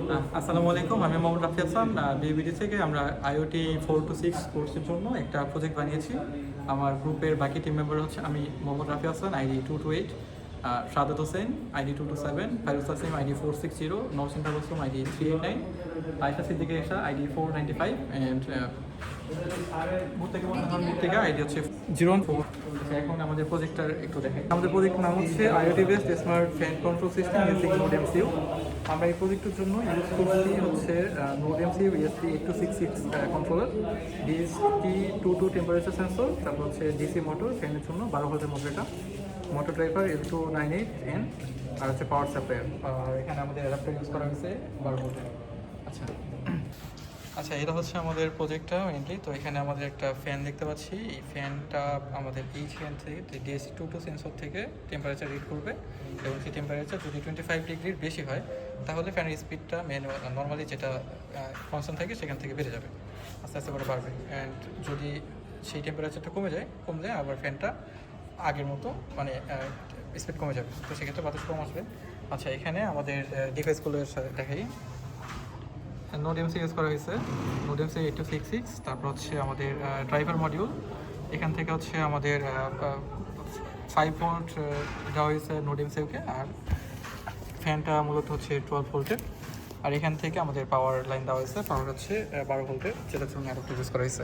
আসসালামু আলাইকুম, আমি মোহাম্মদ রাফি হাসান। বিবিডি থেকে আমরা আইওটি 4 to 6 কোর্সের জন্য একটা প্রজেক্ট বানিয়েছি। আমার গ্রুপের বাকি টিম মেম্বার হচ্ছে আমি Mohammad Rafi Hasan, ID 228, Sadat Hossain ID 227, Fairuz Asim ID 460, Nowshin Tabassum ID 389, Ayesha Siddika Esha ID 495 and Murtika ID হচ্ছে 014। এখন আমাদের প্রজেক্টটার একটু দেখাই। আমাদের প্রজেক্টের নাম হচ্ছে IoT based smart fan control system using node MCU. আমরা এই প্রজেক্টের জন্য ইউজ করছি হচ্ছে node MCU ESP 8266 controller, DST 22 temperature sensor, তারপর হচ্ছে ডিসি মোটর ফ্যানের জন্য 12 ভোল্টের মডেলটা, মোটর ড্রাইভার L298N, আর হচ্ছে পাওয়ার সাপ্লাই। আর এখানে আমাদের অ্যাডাপ্টার ইউজ করা হয়েছে 12 ভোল্টের। আচ্ছা, এটা হচ্ছে আমাদের প্রজেক্টটা মেইনলি। তো এখানে আমাদের একটা ফ্যান দেখতে পাচ্ছি। এই ফ্যানটা আমাদের এই ফ্যান থেকে DSC22 সেন্সর থেকে টেম্পারেচার রিড করবে, এবং সেই টেম্পারেচার যদি 25 ডিগ্রির বেশি হয় তাহলে ফ্যানের স্পিডটা নর্মালি যেটা কনস্ট্যান্ট থাকে সেখান থেকে বেড়ে যাবে, আস্তে আস্তে করে বাড়বে। অ্যান্ড যদি সেই টেম্পারেচারটা কমলে আবার ফ্যানটা আগের মতো মানে স্পিড কমে যাবে, তো সেক্ষেত্রে বাতাস কম আসবে। আচ্ছা, এখানে আমাদের ডিভাইসগুলোর সাথে দেখাই। নোড এমসি ইউজ করা হয়েছে, নোড এমসি 8266। তারপর হচ্ছে আমাদের ড্রাইভার মডিউল, এখান থেকে হচ্ছে আমাদের 5 ভোল্ট দেওয়া হয়েছে নোড এমসিউকে, আর ফ্যানটা মূলত হচ্ছে 12 ভোল্টের। আর এখান থেকে আমাদের পাওয়ার লাইন দেওয়া হয়েছে, পাওয়ার হচ্ছে 12 ভোল্টের, যেটার জন্য অ্যাডাপ্টার ইউজ করা হয়েছে।